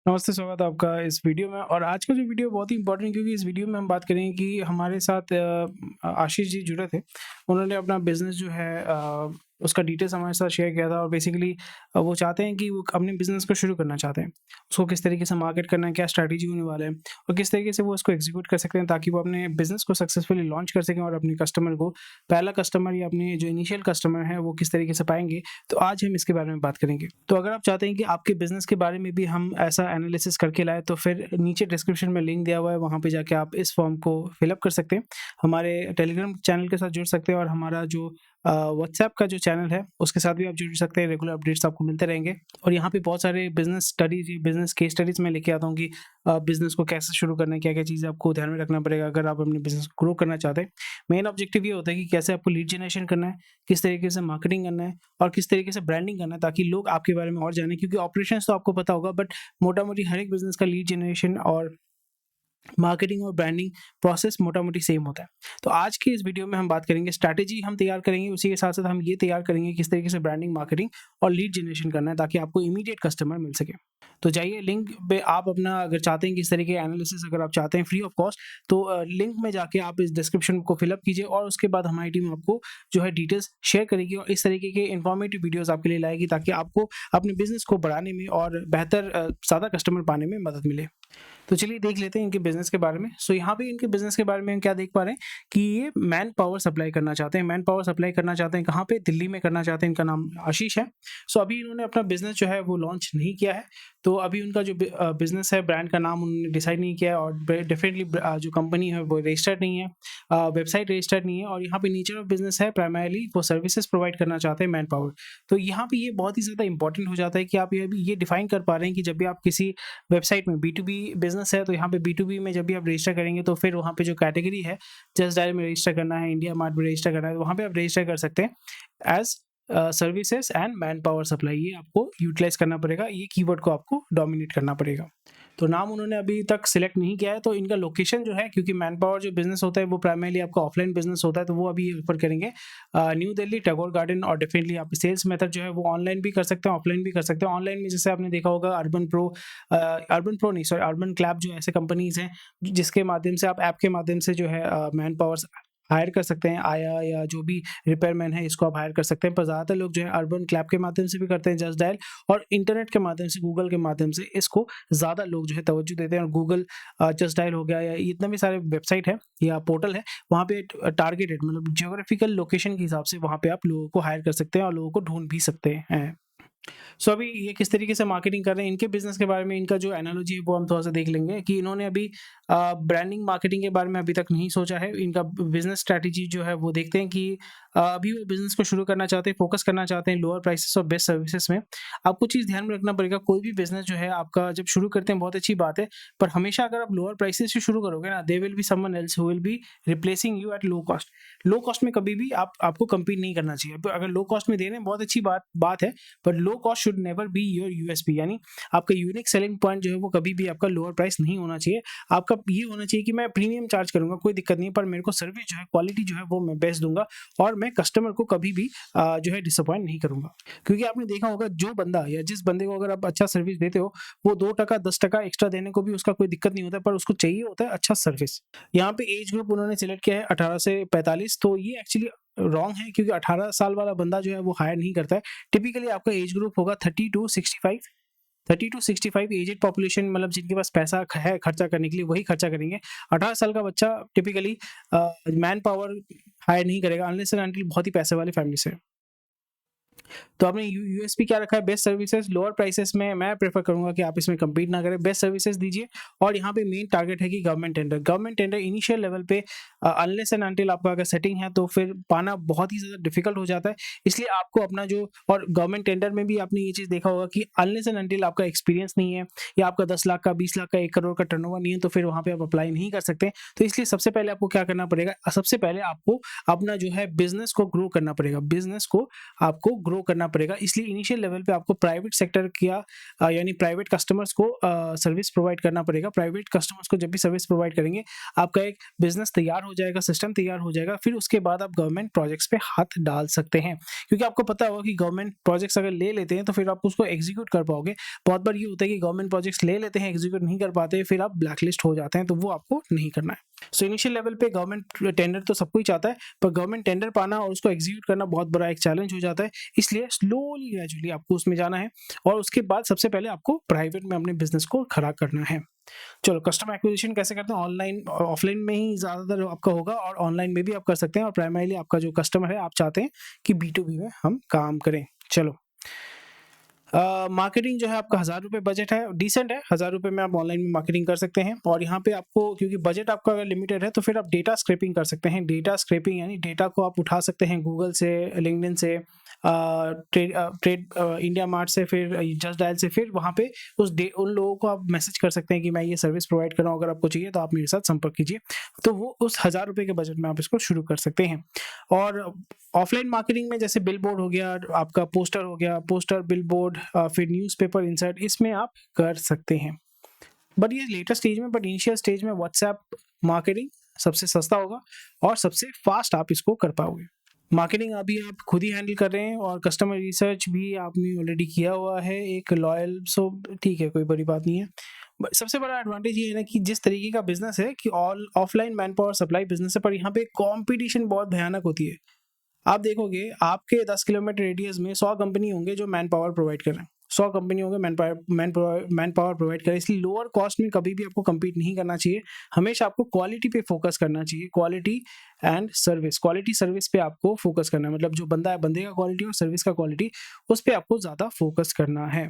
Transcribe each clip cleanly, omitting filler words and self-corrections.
नमस्ते, स्वागत है आपका इस वीडियो में। और आज का जो वीडियो बहुत ही इंपॉर्टेंट, क्योंकि इस वीडियो में हम बात करेंगे कि हमारे साथ आशीष जी जुड़े थे। उन्होंने अपना बिज़नेस जो है उसका डिटेल्स हमारे साथ शेयर किया था। और बेसिकली वो चाहते हैं कि वो अपने बिज़नेस को शुरू करना चाहते हैं। उसको किस तरीके से मार्केट करना है, क्या स्ट्रैटेजी होने वाला है और किस तरीके से वो इसको एग्जीक्यूट कर सकते हैं ताकि वो अपने बिज़नेस को सक्सेसफुली लॉन्च कर सकें और अपने कस्टमर को, पहला कस्टमर या अपने जो इनिशियल कस्टमर है, वो किस तरीके से पाएँगे। तो आज हम इसके बारे में बात करेंगे। तो अगर आप चाहते हैं कि आपके बिज़नेस के बारे में भी हम ऐसा एनालिसिस करके लाएँ, तो फिर नीचे डिस्क्रिप्शन में लिंक दिया हुआ है, वहाँ पे जाके आप इस फॉर्म को फिल अप कर सकते हैं। हमारे टेलीग्राम चैनल के साथ जुड़ सकते हैं और हमारा जो व्हाट्सएप का जो चैनल है, उसके साथ भी आप जुड़ सकते हैं। रेगुलर अपडेट्स आपको मिलते रहेंगे। और यहाँ पे बहुत सारे business studies, business case studies मैं लेके आता हूँ कि बिज़नेस को कैसे शुरू करना है, क्या-क्या चीज़ें आपको ध्यान में रखना पड़ेगा अगर आप अपने बिज़नेस को ग्रो करना चाहते हैं। मेन ऑब्जेक्टिव ये होता है कि कैसे आपको लीड जनरेशन करना है, किस तरीके से मार्केटिंग करना है और किस तरीके से ब्रांडिंग करना है ताकि लोग आपके बारे में और जानें। क्योंकि ऑपरेशंस तो आपको पता होगा, बट मोटा-मोटी हर एक बिज़नेस का लीड जनरेशन और मार्केटिंग और ब्रांडिंग प्रोसेस मोटा-मोटी सेम होता है। तो आज की इस वीडियो में हम बात करेंगे, स्ट्रैटेजी हम तैयार करेंगे, उसी के साथ-साथ हम ये तैयार करेंगे किस तरीके से ब्रांडिंग, मार्केटिंग और लीड जनरेशन करना है ताकि आपको इमीडिएट कस्टमर मिल सके। तो जाइए लिंक पे, आप अपना अगर चाहते हैं कि इस तरीके का एनालिसिस अगर आप चाहते हैं फ्री ऑफ कॉस्ट, तो लिंक में जाके आप इस डिस्क्रिप्शन को फिल अप कीजिए और उसके बाद हमारी टीम आपको जो है डिटेल्स शेयर करेगी और इस तरीके के इन्फॉर्मेटिव वीडियोज़ आपके लिए लाएगी ताकि आपको अपने बिज़नेस को बढ़ाने में और बेहतर ज़्यादा कस्टमर पाने में मदद मिले। तो चलिए देख लेते हैं इनके बिज़नेस के बारे में। सो यहाँ पे इनके बिज़नेस के बारे में हम क्या देख पा रहे हैं कि ये मैन पावर सप्लाई करना चाहते हैं। मैन पावर सप्लाई करना चाहते हैं कहाँ पे? दिल्ली में करना चाहते हैं। इनका नाम आशीष है। सो अभी इन्होंने अपना बिज़नेस जो है वो लॉन्च नहीं किया है। तो अभी उनका जो बिज़नेस है, ब्रांड का नाम उन्होंने डिसाइड नहीं किया है और डेफिनिटली जो कंपनी है वो रजिस्टर्ड नहीं है, वेबसाइट रजिस्टर्ड नहीं है। और यहाँ पे नेचर ऑफ बिज़नेस है प्राइमरीली वो सर्विसेज प्रोवाइड करना चाहते हैं, मैन पावर। तो यहाँ पे ये बहुत ही ज़्यादा इंपॉर्टेंट हो जाता है कि आप ये डिफाइन कर पा रहे हैं कि जब भी आप किसी वेबसाइट में B2B बिज़नेस है, तो यहाँ पे B2B में जब भी आप रजिस्टर करेंगे तो फिर वहाँ पे जो कैटेगरी है, जस्ट डायल में रजिस्टर करना है, इंडिया मार्ट में रजिस्टर करना है, तो वहाँ पे आप रजिस्टर कर सकते हैं as services and man power supply. ये आपको यूटिलाइज़ करना पड़ेगा, ये कीवर्ड को आपको डोमिनेट करना पड़ेगा। तो नाम उन्होंने अभी तक सिलेक्ट नहीं किया है। तो इनका लोकेशन जो है, क्योंकि मैन पावर जो बिज़नेस होता है वो प्राइमरीली आपका ऑफलाइन बिज़नेस होता है, तो वो अभी ऑफर करेंगे न्यू दिल्ली, टैगोर गार्डन। और डेफिनेटली आप सेल्स मेथड जो है वो ऑनलाइन भी कर सकते हैं, ऑफलाइन भी कर सकते हैं। ऑनलाइन में जैसे आपने देखा होगा अर्बन प्रो नहीं, सॉरी, अर्बन क्लैप, जो ऐसे कंपनीज़ हैं जिसके माध्यम से आप ऐप के माध्यम से जो है मैन पावर्स हायर कर सकते हैं। आया या जो भी रिपेयरमैन है, इसको आप हायर कर सकते हैं। पर ज़्यादातर लोग जो है अर्बन क्लैप के माध्यम से भी करते हैं, जस्ट डायल, और इंटरनेट के माध्यम से, गूगल के माध्यम से इसको ज़्यादा लोग जो है तवज्जो देते हैं। और गूगल जस्ट डायल हो गया या इतने भी सारे वेबसाइट है या पोर्टल है, वहाँ पे टारगेटेड, मतलब जियोग्राफिकल लोकेशन के हिसाब से वहाँ पे आप लोगों को हायर कर सकते हैं और लोगों को ढूँढ भी सकते हैं। सो अभी ये किस तरीके से मार्केटिंग कर रहे हैं, इनके बिज़नेस के बारे में इनका जो एनालॉजी है वो हम थोड़ा-सा देख लेंगे कि इन्होंने अभी ब्रांडिंग मार्केटिंग के बारे में अभी तक नहीं सोचा है। इनका बिज़नेस स्ट्रैटेजी जो है वो देखते हैं कि अभी वो बिज़नेस को शुरू करना चाहते हैं, फ़ोकस करना चाहते हैं लोअर प्राइसेस और बेस्ट सर्विसेज़ में। आपको चीज़ ध्यान में रखना पड़ेगा, कोई भी बिज़नेस जो है आपका जब शुरू करते हैं बहुत अच्छी बात है, पर हमेशा अगर आप लोअर प्राइसेस से शुरू करोगे ना, there will be someone else who will be replacing you at low cost. Low cost में कभी भी आपको कम्पीट नहीं करना चाहिए। तो अगर लो कॉस्ट में दे रहे हैं बहुत अच्छी बात है, but low cost should never be your USP, यानी आपका यूनिक सेलिंग पॉइंट जो है वो कभी भी आपका लोअर प्राइस नहीं होना चाहिए। आपका ये होना चाहिए कि मैं प्रीमियम चार्ज करूँगा, कोई दिक्कत नहीं, पर मेरे को सर्विस जो है, क्वालिटी जो है वो मैं बेस्ट दूँगा और मैं कस्टमर को कभी भी जो है डिसअपॉइंट नहीं करूँगा। क्योंकि आपने देखा होगा, जो बंदा या जिस बंदे को अगर आप अच्छा सर्विस देते हो, वो 2% 10% एक्स्ट्रा देने को भी उसका कोई दिक्कत नहीं होता है, पर उसको चाहिए होता है अच्छा सर्विस। यहाँ पे एज ग्रुप उन्होंने सिलेक्ट किया है 18 से 45, तो ये एक्चुअली रॉन्ग है क्योंकि 18 साल वाला बंदा जो है वो हायर नहीं करता है। टिपिकली आपका एज ग्रुप होगा 30 टू 65। 30 टू 65 एजेड पॉपुलेशन, मतलब जिनके पास पैसा है खर्चा करने के लिए, वही खर्चा करेंगे। 18 साल का बच्चा टिपिकली मैन पावर हायर नहीं करेगा अनलेस एंड अनटिल बहुत ही पैसे वाले फैमिली से। तो आपने यूएसपी क्या रखा है? बेस्ट सर्विसेज, लोअर प्राइसेस में मैं प्रेफर करूंगा कि आप इसमें कम्पीट ना करें, बेस्ट सर्विसेज दीजिए। और यहाँ पे मेन टारगेट है कि government tender. Government tender initial level पे अनलेस एंड अनटिल आपका अगर सेटिंग है तो फिर पाना बहुत ही ज़्यादा डिफिकल्ट हो जाता है। इसलिए आपको अपना जो, और गवर्नमेंट टेंडर में भी आपने ये चीज़ देखा होगा कि अनलेस एंड अनटिल आपका एक्सपीरियंस नहीं है या आपका 10 लाख का, 20 लाख का, 1 करोड़ का टर्नओवर नहीं है, तो फिर वहाँ पे आप अप्लाई नहीं कर सकते। तो इसलिए सबसे पहले आपको क्या करना पड़ेगा? सबसे पहले आपको अपना जो है बिजनेस को ग्रो करना पड़ेगा। बिजनेस को आपको ग्रो ग्रो करना पड़ेगा। इसलिए इनिशियल लेवल पे आपको प्राइवेट सेक्टर या यानी प्राइवेट कस्टमर्स को सर्विस प्रोवाइड करना पड़ेगा। प्राइवेट कस्टमर्स को जब भी सर्विस प्रोवाइड करेंगे, आपका एक बिजनेस तैयार हो जाएगा, सिस्टम तैयार हो जाएगा। फिर उसके बाद आप गवर्नमेंट प्रोजेक्ट्स पे हाथ डाल सकते हैं, क्योंकि आपको पता होगा कि गवर्नमेंट प्रोजेक्ट्स अगर ले लेते हैं तो फिर आप उसको एग्जीक्यूट कर पाओगे। बहुत बार ये होता है कि गवर्नमेंट प्रोजेक्ट्स ले लेते हैं, एग्जीक्यूट नहीं कर पाते, फिर आप ब्लैकलिस्ट हो जाते हैं, तो वो आपको नहीं करना है। सो इनिशियल लेवल पे गवर्नमेंट टेंडर तो सबको ही चाहता है, पर गवर्नमेंट टेंडर पाना और उसको एग्जीक्यूट करना बहुत बड़ा एक चैलेंज हो जाता है। इसलिए स्लोली ग्रेजुअली आपको उसमें जाना है और उसके बाद सबसे पहले आपको प्राइवेट में अपने बिजनेस को खड़ा करना है। चलो, कस्टमर एक्विजिशन कैसे करते हैं? ऑनलाइन ऑफलाइन में ही ज़्यादातर आपका होगा और ऑनलाइन में भी आप कर सकते हैं। और प्राइमरीली आपका जो कस्टमर है, आप चाहते हैं कि B2B में हम काम करें। चलो, मार्केटिंग जो है आपका ₹1000 बजट है, डिसेंट है। ₹1000 में आप ऑनलाइन में मार्केटिंग कर सकते हैं। और यहाँ पे आपको, क्योंकि बजट आपका अगर लिमिटेड है, तो फिर आप डेटा स्क्रैपिंग कर सकते हैं। डेटा स्क्रैपिंग यानी डेटा को आप उठा सकते हैं गूगल से, लिंक्डइन से, ट्रेड इंडिया मार्ट से, फिर जस्ट डायल से। फिर वहाँ पे उन लोगों को आप मैसेज कर सकते हैं कि मैं ये सर्विस प्रोवाइड कर रहा हूँ, अगर आपको चाहिए तो आप मेरे साथ संपर्क कीजिए। तो वो उस ₹1000 के बजट में आप इसको शुरू कर सकते हैं। और ऑफलाइन मार्केटिंग में जैसे बिल बोर्ड हो गया, आपका पोस्टर हो गया, पोस्टर, बिल बोर्ड, फिर न्यूज़पेपर इंसर्ट, इसमें आप कर सकते हैं। बट ये लेटर स्टेज में, बट इनिशियल स्टेज में व्हाट्सएप मार्केटिंग सबसे सस्ता होगा और सबसे फास्ट आप इसको कर पाओगे। मार्केटिंग अभी आप खुद ही हैंडल कर रहे हैं और कस्टमर रिसर्च भी आपने ऑलरेडी किया हुआ है, एक लॉयल, सो ठीक है, कोई बड़ी बात नहीं है। बट सबसे बड़ा एडवांटेज ये है ना कि जिस तरीके का बिजनेस है कि offline man power supply business है, पर यहाँ पे कंपटीशन बहुत भयानक होती है। आप देखोगे आपके 10 किलोमीटर रेडियस में 100 कंपनी होंगे जो मैन पावर प्रोवाइड कर रहे हैं। 100 कंपनी होंगे मैन पावर प्रोवाइड करें। इसलिए लोअर कॉस्ट में कभी भी आपको कम्पीट नहीं करना चाहिए। हमेशा आपको क्वालिटी पे फोकस करना चाहिए। Quality and service, quality service पे आपको फोकस करना है। मतलब जो बंदा है, बंदे का क्वालिटी और सर्विस का क्वालिटी, उस पर आपको ज़्यादा फोकस करना है।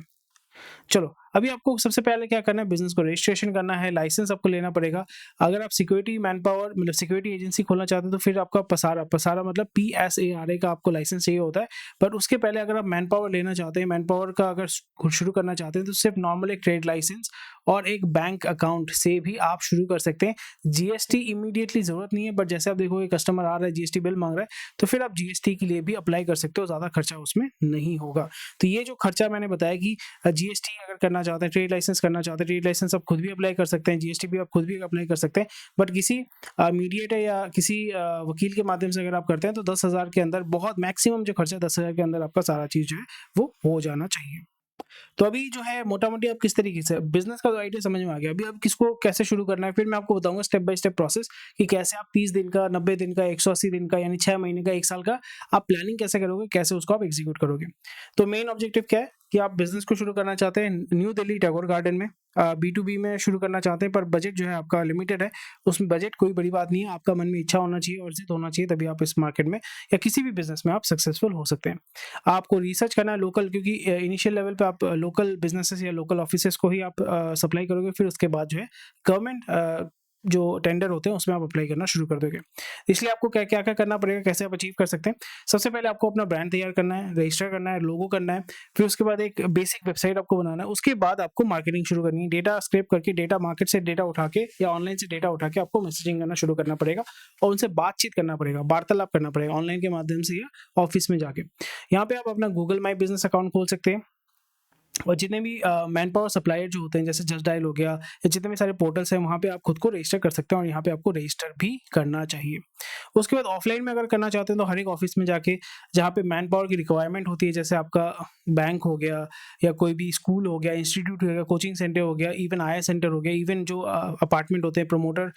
चलो, अभी आपको सबसे पहले क्या करना है, बिजनेस को रजिस्ट्रेशन करना है, लाइसेंस आपको लेना पड़ेगा। अगर आप सिक्योरिटी मैन पावर मतलब सिक्योरिटी एजेंसी खोलना चाहते हैं तो फिर आपका पसारा मतलब PSARA का आपको लाइसेंस चाहिए होता है। पर उसके पहले अगर आप मैन पावर लेना चाहते हैं, मैन पावर का अगर शुरू करना चाहते हैं, तो सिर्फ नॉर्मल एक ट्रेड लाइसेंस और एक बैंक अकाउंट से भी आप शुरू कर सकते हैं। GST इमीडिएटली जरूरत नहीं है, बट जैसे आप देखोगे कस्टमर आ रहा है, GST बिल मांग रहा है, तो फिर आप GST के लिए भी अप्लाई कर सकते हो, ज़्यादा खर्चा उसमें नहीं होगा। तो ये जो खर्चा मैंने बताया कि GST अगर करना चाहते हैं, ट्रेड लाइसेंस करना चाहते हैं, ट्रेड लाइसेंस आप खुद भी अप्लाई कर सकते हैं, GST भी आप खुद भी अप्लाई कर सकते हैं। बट किसी मीडिएटर या किसी वकील के माध्यम से अगर आप करते हैं तो 10,000 के अंदर, बहुत मैक्सिमम जो खर्चा 10,000 के अंदर आपका सारा चीज़ जो है वो हो जाना चाहिए। तो अभी जो है मोटा-मोटी आप किस तरीके से बिज़नेस का तो आइडिया समझ में आ गया। अभी आप किसको कैसे शुरू करना है, फिर मैं आपको बताऊँगा स्टेप बाय स्टेप प्रोसेस कि कैसे आप 30 दिन का, 90 दिन का, 180 दिन का, यानी 6 महीने का, 1 साल का आप प्लानिंग कैसे करोगे, कैसे उसको आप एग्जीक्यूट करोगे। तो मेन ऑब्जेक्टिव क्या है कि आप बिज़नेस को शुरू करना चाहते हैं न्यू दिल्ली टैगोर गार्डन में, B2B में शुरू करना चाहते हैं, पर बजट जो है आपका लिमिटेड है। उसमें बजट कोई बड़ी बात नहीं है, आपका मन में इच्छा होना चाहिए और ज़िद होना चाहिए, तभी आप इस मार्केट में या किसी भी बिज़नेस में आप सक्सेसफुल हो सकते हैं। आपको रिसर्च करना है लोकल, क्योंकि इनिशियल लेवल पे आप लोकल बिज़नेसेस या लोकल ऑफिसेस को ही आप सप्लाई करोगे। फिर उसके बाद जो है गवर्नमेंट जो टेंडर होते हैं उसमें आप अप्लाई करना शुरू कर दोगे। इसलिए आपको क्या-क्या करना पड़ेगा, कैसे आप अचीव कर सकते हैं। सबसे पहले आपको अपना ब्रांड तैयार करना है, रजिस्टर करना है, लोगो करना है, फिर उसके बाद एक बेसिक वेबसाइट आपको बनाना है। उसके बाद आपको मार्केटिंग शुरू करनी है। डेटा स्क्रैप करके, डेटा मार्केट से डेटा उठा के या ऑनलाइन से डेटा उठा के आपको मैसेजिंग करना शुरू करना पड़ेगा और उनसे बातचीत करना पड़ेगा, वार्तालाप करना पड़ेगा ऑनलाइन के माध्यम से या ऑफिस में जाके। यहाँ पे आप अपना गूगल माई बिज़नेस अकाउंट खोल सकते हैं और जितने भी मैन पावर सप्लायर जो होते हैं, जैसे जस्ट डायल हो गया या जितने भी सारे पोर्टल्स हैं, वहाँ पे आप खुद को रजिस्टर कर सकते हैं और यहाँ पे आपको रजिस्टर भी करना चाहिए। उसके बाद ऑफलाइन में अगर करना चाहते हैं तो हर एक ऑफिस में जाके, जहाँ पे मैन पावर की रिक्वायरमेंट होती है, जैसे आपका बैंक हो गया या कोई भी स्कूल हो गया, इंस्टीट्यूट हो गया, कोचिंग सेंटर हो गया, इवन IIS सेंटर हो गया, इवन जो अपार्टमेंट होते हैं, प्रमोटर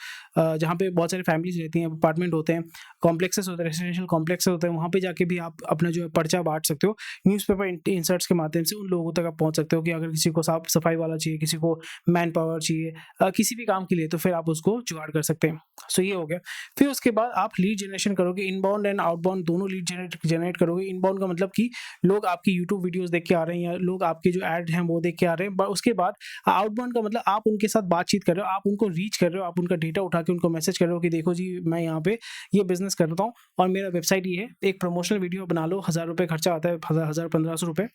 जहाँ पे बहुत सारी फैमिलीज रहती हैं, अपार्टमेंट होते हैं, कॉम्प्लेक्सेस होते हैं, रेसिडेंशियल कॉम्प्लेक्सेस होते हैं, वहाँ पे जाके भी आप अपना जो है पर्चा बांट सकते हो। न्यूज़पेपर इंसर्ट्स के माध्यम से उन लोगों तक आप पहुँच सकते हो कि अगर किसी को साफ सफाई वाला चाहिए, किसी को मैन पावर चाहिए, किसी भी काम के लिए, तो फिर आप उसको जुगाड़ कर सकते हैं। सो ये हो गया। फिर उसके बाद आप लीड जनरेशन करोगे, इनबाउंड एंड आउटबाउंड दोनों लीड जनरेट करोगे। इनबाउंड का मतलब कि लोग आपकी यूट्यूब वीडियोस देख के आ रहे हैं या लोग आपके जो ऐड हैं वो देख के आ रहे हैं। उसके बाद आउटबाउंड का मतलब आप उनके साथ बातचीत कर रहे हो, आप उनको रीच कर रहे हो, आप उनका डेटा उठा के उनको मैसेज कर रहे हो कि देखो जी, मैं यहाँ पे ये बिजनेस करता हूँ और मेरा वेबसाइट ये है, एक प्रमोशनल वीडियो बना लो, ₹1000 खर्चा आता है, 1000-1500 रुपये।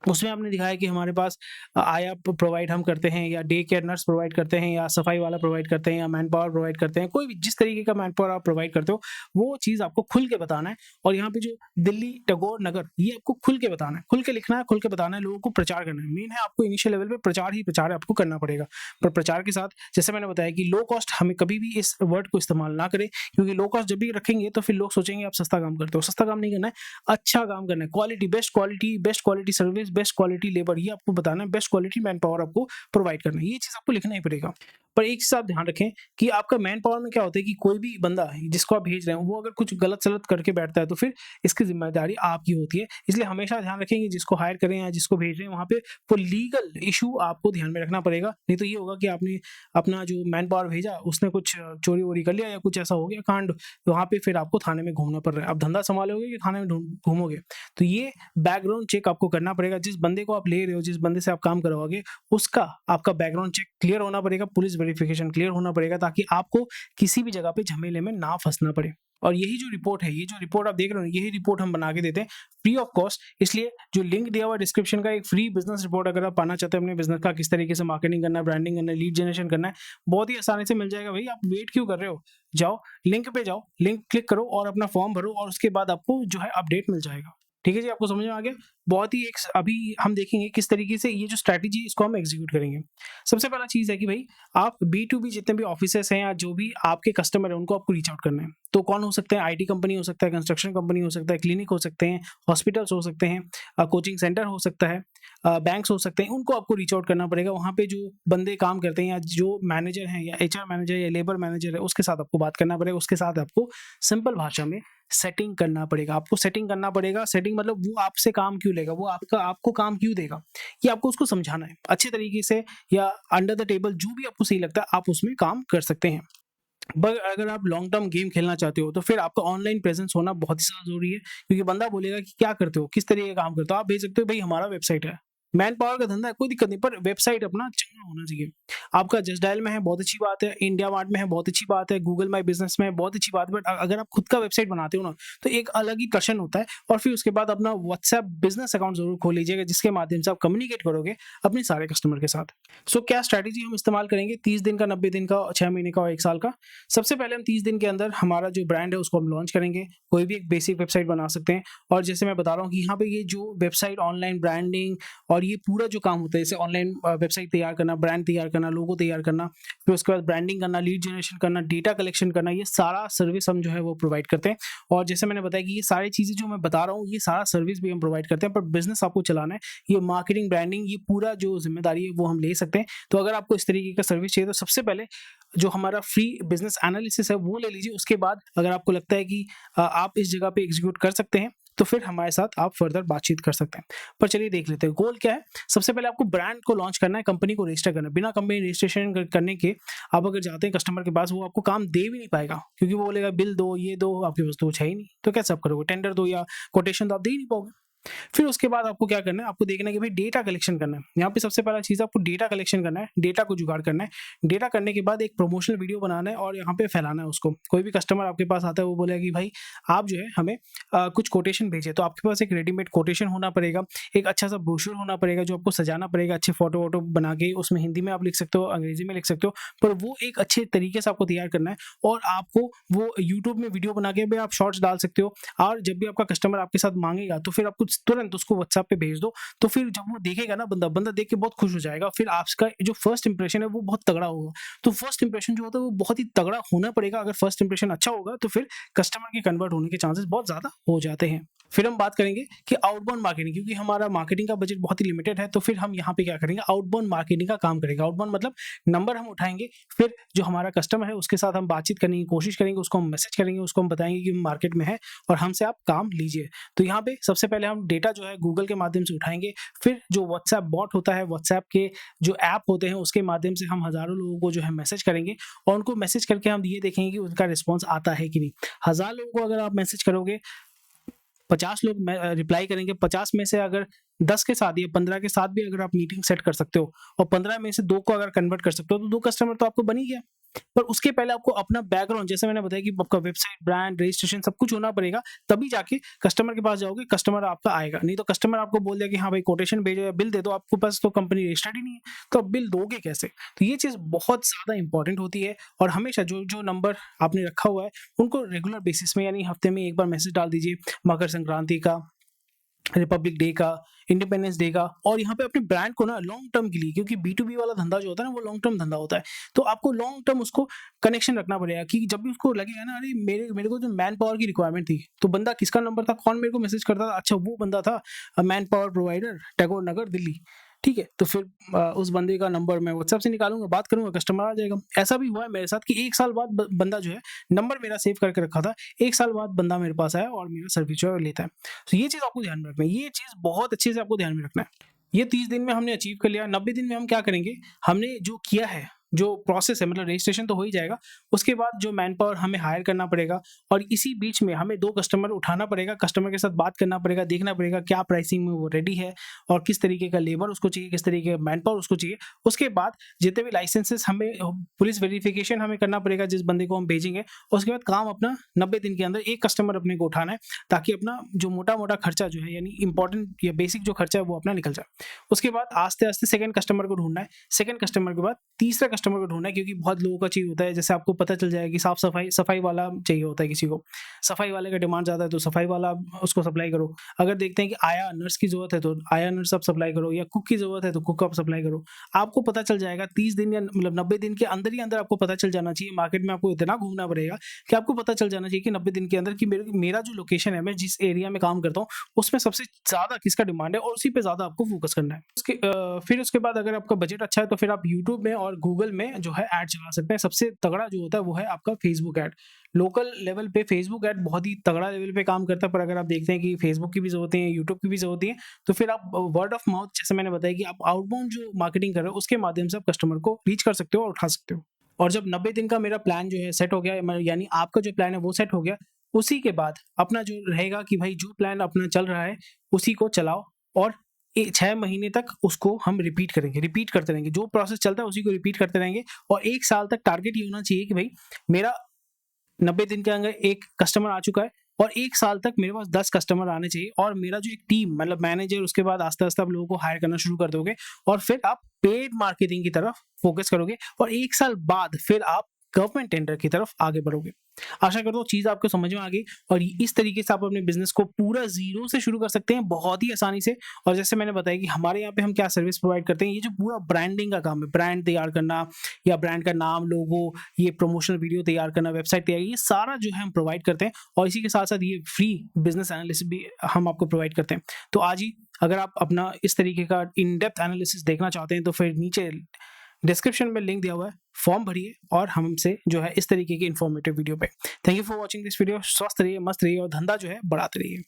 उसमें आपने दिखाया कि हमारे पास आया प्रोवाइड हम करते हैं, या डे केयर नर्स प्रोवाइड करते हैं, या सफाई वाला प्रोवाइड करते हैं, या मैन पावर प्रोवाइड करते हैं, कोई भी जिस तरीके का मैन पावर आप प्रोवाइड करते हो वो चीज़ आपको खुल के बताना है। और यहाँ पे जो दिल्ली टैगोर नगर, ये आपको खुल के बताना है, खुल के लिखना है, खुल के बताना है, लोगों को प्रचार करना है। मेन है आपको इनिशियल लेवल पे प्रचार ही प्रचार आपको करना पड़ेगा। पर प्रचार के साथ जैसे मैंने बताया कि लो कॉस्ट, हमें कभी भी इस वर्ड को इस्तेमाल ना करें, क्योंकि लो कॉस्ट जब भी रखेंगे तो फिर लोग सोचेंगे आप सस्ता काम करते हो। सस्ता काम नहीं करना है, अच्छा काम करना है, quality, best quality service, best quality labour, ये आपको बताना है, बेस्ट क्वालिटी मैन पावर आपको प्रोवाइड करना है। ये चीज़ आपको लिखना ही पड़ेगा। पर एक चीज़ आप ध्यान रखें कि आपका मैन पावर में क्या होता है कि कोई भी बंदा जिसको आप भेज रहे हैं वो अगर कुछ गलत-सलत करके बैठता है तो फिर इसकी ज़िम्मेदारी आपकी होती है। इसलिए हमेशा ध्यान रखें कि जिसको हायर करें या जिसको भेज रहे हैं वहाँ पे वो लीगल इश्यू आपको ध्यान में रखना पड़ेगा। नहीं तो ये होगा कि आपने अपना जो मैन पावर भेजा उसने कुछ चोरी-वोरी कर लिया या कुछ ऐसा हो गया कांड, वहाँ पे फिर आपको थाने में घूमना पड़ रहा है। आप धंधा सँभालोगे कि थाने में घूमोगे? तो ये बैकग्राउंड चेक आपको करना पड़ेगा। जिस बंदे को आप ले रहे हो, जिस बंदे से आप काम करवाओगे, उसका आपका बैकग्राउंड चेक क्लियर होना पड़ेगा, पुलिस वेरिफिकेशन क्लियर होना पड़ेगा, ताकि आपको किसी भी जगह पे झमेले में ना फंसना पड़े। और यही जो रिपोर्ट है, ये जो रिपोर्ट आप देख रहे हो, यही रिपोर्ट हम बना के देते हैं फ्री ऑफ कॉस्ट। इसलिए जो लिंक दिया हुआ है डिस्क्रिप्शन का, एक फ्री बिजनेस रिपोर्ट अगर आप पाना चाहते हैं अपने बिजनेस का, किस तरीके से मार्केटिंग करना है, ब्रांडिंग करना है, लीड जनरेशन करना है, बहुत ही आसानी से मिल जाएगा। भाई आप वेट क्यों कर रहे हो? जाओ लिंक पे जाओ, लिंक क्लिक करो और अपना फॉर्म भरो, और उसके बाद आपको जो है अपडेट मिल जाएगा। ठीक है जी, आपको समझ में आ गया? बहुत ही एक अभी हम देखेंगे किस तरीके से ये जो स्ट्रैटेजी है इसको हम एग्जीक्यूट करेंगे। सबसे पहला चीज़ है कि भाई आप B2B जितने भी ऑफिसेस हैं या जो भी आपके कस्टमर हैं उनको आपको रीच आउट करना है। तो कौन हो सकते हैं? आईटी कंपनी हो सकता है, कंस्ट्रक्शन कंपनी हो सकता है, क्लिनिक हो सकते हैं, हॉस्पिटल्स हो सकते हैं, कोचिंग सेंटर हो सकता है, बैंक्स हो सकते हैं। उनको आपको रीच आउट करना पड़ेगा। वहाँ पे जो बंदे काम करते हैं या जो मैनेजर हैं या HR मैनेजर या लेबर मैनेजर है, उसके साथ आपको बात करना पड़ेगा। उसके साथ आपको सिंपल भाषा में सेटिंग करना पड़ेगा। आपको सेटिंग करना पड़ेगा। सेटिंग मतलब वो आपसे काम क्यों लेगा, वो आपको काम क्यों देगा, ये आपको उसको समझाना है अच्छे तरीके से, या अंडर द टेबल जो भी आपको सही लगता है आप उसमें काम कर सकते हैं। बट अगर आप लॉन्ग टर्म गेम खेलना चाहते हो तो फिर आपका ऑनलाइन प्रेजेंस होना बहुत ही ज़्यादा ज़रूरी है, क्योंकि बंदा बोलेगा कि क्या करते हो, किस तरीके का काम करते हो। आप भेज सकते हो भाई हमारा वेबसाइट है, मैन पावर का धंधा है, कोई दिक्कत नहीं, पर वेबसाइट अपना चंगा होना चाहिए। आपका जस्ट डायल में है, बहुत अच्छी बात है, इंडिया मार्ट में है, बहुत अच्छी बात है, गूगल माई बिजनेस में है, बहुत अच्छी बात है। बट अगर आप खुद का वेबसाइट बनाते हो ना, तो एक अलग ही टशन होता है। और फिर उसके बाद अपना व्हाट्सएप बिजनेस अकाउंट जरूर खोल लीजिएगा, जिसके माध्यम से आप कम्युनिकेट करोगे अपने सारे कस्टमर के साथ। सो क्या स्ट्रैटेजी हम इस्तेमाल करेंगे? 30 दिन का, 90 दिन का, 6 महीने का और 1 साल का। सबसे पहले हम 30 दिन के अंदर हमारा जो ब्रांड है उसको हम लॉन्च करेंगे। कोई भी एक बेसिक वेबसाइट बना सकते हैं। और जैसे मैं बता रहा हूँ कि यहाँ पे ये जो वेबसाइट, ऑनलाइन ब्रांडिंग और ये पूरा जो काम होता है, जैसे ऑनलाइन वेबसाइट तैयार करना, ब्रांड तैयार करना, लोगो तैयार करना, फिर उसके बाद ब्रांडिंग करना, लीड जनरेशन करना, डेटा कलेक्शन करना, ये सारा सर्विस हम जो है वो प्रोवाइड करते हैं। और जैसे मैंने बताया कि ये सारी चीज़ें जो मैं बता रहा हूँ, ये सारा सर्विस भी हम प्रोवाइड करते हैं। पर बिजनेस आपको चलाना है, ये मार्केटिंग, ब्रांडिंग, ये पूरा जो जिम्मेदारी है वो हम ले सकते हैं। तो अगर आपको इस तरीके का सर्विस चाहिए तो सबसे पहले जो हमारा फ्री बिजनेस एनालिसिस है वो ले लीजिए। उसके बाद अगर आपको लगता है कि आप इस जगह पे एग्जीक्यूट कर सकते हैं तो फिर हमारे साथ आप फर्दर बातचीत कर सकते हैं। पर चलिए देख लेते हैं गोल क्या है। सबसे पहले आपको ब्रांड को लॉन्च करना है, कंपनी को रजिस्टर करना है। बिना कंपनी रजिस्ट्रेशन करने के आप अगर जाते हैं कस्टमर के पास, वो आपको काम दे भी नहीं पाएगा, क्योंकि वो बोलेगा बिल दो, ये दो, आपके पास तो कुछ है ही नहीं, तो कैसे आप करोगे? टेंडर दो या कोटेशन तो आप दे ही नहीं पाओगे। फिर उसके बाद आपको क्या करना है? आपको देखना है कि भाई डेटा कलेक्शन करना है। यहाँ पे सबसे पहला चीज़ आपको डेटा कलेक्शन करना है, डेटा को जुगाड़ करना है। डेटा करने के बाद एक प्रमोशनल वीडियो बनाना है और यहाँ पे फैलाना है उसको। कोई भी कस्टमर आपके पास आता है, वो बोलेगा कि भाई आप जो है हमें कुछ कोटेशन भेजे, तो आपके पास एक रेडीमेड कोटेशन होना पड़ेगा, एक अच्छा सा ब्रोशर होना पड़ेगा जो आपको सजाना पड़ेगा, अच्छे फोटो वोटो बना के। उसमें हिंदी में आप लिख सकते हो, अंग्रेजी में लिख सकते हो, पर वो एक अच्छे तरीके से आपको तैयार करना है। और आपको वो यूट्यूब में वीडियो बना के भी आप शॉर्ट्स डाल सकते हो। और जब भी आपका कस्टमर आपके साथ मांगेगा तो फिर आपको तुरंत उसको व्हाट्सएप पे भेज दो। तो फिर जब वो देखेगा ना, बंदा देख के बहुत खुश हो जाएगा। फिर आपका जो फर्स्ट इंप्रेशन है वो बहुत तगड़ा होगा। तो फर्स्ट इंप्रेशन जो होता है वो बहुत ही तगड़ा होना पड़ेगा। अगर फर्स्ट इंप्रेशन अच्छा होगा तो फिर कस्टमर के कन्वर्ट होने के चांसेस बहुत ज्यादा हो जाते हैं। फिर हम बात करेंगे कि आउटबाउंड मार्केटिंग, क्योंकि हमारा मार्केटिंग का बजट बहुत ही लिमिटेड है, तो फिर हम यहाँ पे क्या करेंगे? आउटबाउंड मार्केटिंग का काम करेंगे। आउटबाउंड मतलब नंबर हम उठाएंगे, फिर जो हमारा कस्टमर है उसके साथ हम बातचीत करने की कोशिश करेंगे, उसको हम मैसेज करेंगे, उसको हम बताएंगे कि मार्केट में है और हमसे आप काम लीजिए। तो यहाँ पे सबसे पहले हम डेटा जो है गूगल के माध्यम से उठाएंगे। फिर जो व्हाट्सएप बॉट होता है, व्हाट्सएप के जो ऐप होते हैं, उसके माध्यम से हम हजारों लोगों को जो है मैसेज करेंगे और उनको मैसेज करके हम ये देखेंगे कि उनका रिस्पॉन्स आता है कि नहीं। 1000 लोगों को अगर आप मैसेज करोगे, 50 लोग रिप्लाई करेंगे, 50 में से अगर 10 के साथ या 15 के साथ भी अगर आप मीटिंग सेट कर सकते हो और 15 में से 2 को अगर कन्वर्ट कर सकते हो तो 2 कस्टमर तो आपको बन ही गया। पर उसके पहले आपको अपना बैकग्राउंड, जैसे मैंने बताया कि आपका वेबसाइट, ब्रांड, रजिस्ट्रेशन सब कुछ होना पड़ेगा, तभी जाके कस्टमर के पास जाओगे, कस्टमर आपका आएगा। नहीं तो कस्टमर आपको बोल दिया कि हाँ भाई कोटेशन भेजो या बिल दे दो, आपके पास तो कंपनी रजिस्टर्ड ही नहीं है, तो आप बिल दोगे कैसे? तो ये चीज़ बहुत ज़्यादा इंपॉर्टेंट होती है और हमेशा जो नंबर आपने रखा हुआ है उनको रेगुलर बेसिस में, यानी हफ्ते में एक बार मैसेज डाल दीजिए, मकर संक्रांति का, रिपब्लिक डे का, इंडिपेंडेंस डे का, और यहाँ पे अपने ब्रांड को ना लॉन्ग टर्म के लिए, क्योंकि B2B वाला धंधा जो होता है ना वो लॉन्ग टर्म धंधा होता है, तो आपको लॉन्ग टर्म उसको कनेक्शन रखना पड़ेगा कि जब भी उसको लगेगा ना, अरे मेरे को जो मैन पावर की रिक्वायरमेंट थी, तो बंदा किसका नंबर था, कौन मेरे को मैसेज करता था, अच्छा वो बंदा था मैन पावर प्रोवाइडर, टैगोर नगर, दिल्ली। ठीक है, तो फिर उस बंदे का नंबर मैं व्हाट्सएप से निकालूंगा, बात करूंगा, कस्टमर आ जाएगा। ऐसा भी हुआ है मेरे साथ कि 1 साल बाद बंदा जो है, नंबर मेरा सेव करके रखा था, 1 साल बाद बंदा मेरे पास आया और मेरा सर्विस जो है लेता है। तो ये चीज़ आपको ध्यान में रखना है, ये चीज़ बहुत अच्छे से आपको ध्यान में रखना है। ये 30 दिन में हमने अचीव कर लिया, 90 दिन में हम क्या करेंगे, हमने जो किया है, जो प्रोसेस है, मतलब रजिस्ट्रेशन तो हो ही जाएगा, उसके बाद जो मैन पावर हमें हायर करना पड़ेगा और इसी बीच में हमें 2 कस्टमर उठाना पड़ेगा, कस्टमर के साथ बात करना पड़ेगा, देखना पड़ेगा क्या प्राइसिंग में वो रेडी है और किस तरीके का लेबर उसको चाहिए, किस तरीके का मैन पावर उसको चाहिए। उसके बाद जितने भी लाइसेंसेस, हमें पुलिस वेरिफिकेशन हमें करना पड़ेगा जिस बंदे को हम भेजेंगे। उसके बाद काम अपना 90 दिन के अंदर एक कस्टमर अपने को उठाना है, ताकि अपना जो मोटा-मोटा खर्चा जो है, यानी इंपॉर्टेंट या बेसिक जो खर्चा है वो अपना निकल जाए। उसके बाद आस्ते-आस्ते सेकंड कस्टमर को ढूँढना है, सेकंड कस्टमर के बाद तीसरा कस्टमर को ढूँढना है, क्योंकि बहुत लोगों का चाहिए होता है। जैसे आपको पता चल जाएगा कि सफाई वाला चाहिए होता है किसी को, सफाई वाले का डिमांड ज़्यादा है तो सफाई वाला उसको सप्लाई करो। अगर देखते हैं कि आया नर्स की ज़रूरत है तो आया नर्स आप सप्लाई करो, या कुक की ज़रूरत है तो कुक आप सप्लाई करो। आपको पता चल जाएगा 30 दिन या मतलब 90 दिन के अंदर ही अंदर आपको पता चल जाना चाहिए। मार्केट में आपको इतना घूमना पड़ेगा कि आपको पता चल जाना चाहिए कि 90 दिन के अंदर कि मेरा जो लोकेशन है, मैं जिस एरिया में काम करता हूँ, उसमें सबसे ज़्यादा किसका डिमांड है और उसी पे ज़्यादा आपको फोकस करना है। फिर उसके बाद अगर आपका बजट अच्छा है तो फिर आप यूट्यूब में और गूगल में जो है ऐड चला सकते हैं। सबसे तगड़ा जो होता है वो है आपका फेसबुक ऐड। लोकल लेवल पे फेसबुक ऐड बहुत ही तगड़ा लेवल पे काम करता है, पर अगर आप देखते हैं कि फेसबुक की भी ज़रूरत है, यूट्यूब की भी ज़रूरत है, तो फिर आप वर्ड ऑफ माउथ, जैसे मैंने बताया कि आप आउटबाउंड जो मार्केटिंग कर रहे हो उसके माध्यम से आप कस्टमर को रीच कर सकते हो और उठा सकते हो। और जब 90 दिन का मेरा प्लान जो है सेट हो गया, यानी आपका जो प्लान है वो सेट हो गया, उसी के बाद अपना जो रहेगा कि भाई जो प्लान अपना चल रहा है उसी को चलाओ और 6 महीने तक उसको हम रिपीट करेंगे, रिपीट करते रहेंगे। जो प्रोसेस चलता है उसी को रिपीट करते रहेंगे और 1 साल तक टारगेट ये होना चाहिए कि भाई मेरा 90 दिन के अंदर 1 कस्टमर आ चुका है और 1 साल तक मेरे पास 10 कस्टमर आने चाहिए और मेरा जो एक टीम, मतलब मैनेजर, उसके बाद आस्ते-आस्ते आप लोगों को हायर करना शुरू कर दोगे और फिर आप पेड मार्केटिंग की तरफ फोकस करोगे और 1 साल बाद फिर आप गवर्नमेंट टेंडर की तरफ आगे बढ़ोगे। आशा करता हूँ चीज़ आपको समझ में आ गई और इस तरीके से आप अपने बिज़नेस को पूरा ज़ीरो से शुरू कर सकते हैं बहुत ही आसानी से। और जैसे मैंने बताया कि हमारे यहाँ पे हम क्या सर्विस प्रोवाइड करते हैं, ये जो पूरा ब्रांडिंग का काम है, ब्रांड तैयार करना या ब्रांड का नाम, लोगो, ये प्रमोशनल वीडियो तैयार करना, वेबसाइट तैयार, ये सारा जो है हम प्रोवाइड करते हैं और इसी के साथ-साथ ये फ्री बिज़नेस एनालिसिस भी हम आपको प्रोवाइड करते हैं। तो आज ही अगर आप अपना इस तरीके का इन डेप्थ एनालिसिस देखना चाहते हैं तो फिर नीचे डिस्क्रिप्शन में लिंक दिया हुआ है, फॉर्म भरिए और हमसे जो है इस तरीके की इन्फॉर्मेटिव वीडियो पे। Thank you for watching this video. स्वस्थ रहिए, मस्त रहिए और धंधा जो है बढ़ाते रहिए।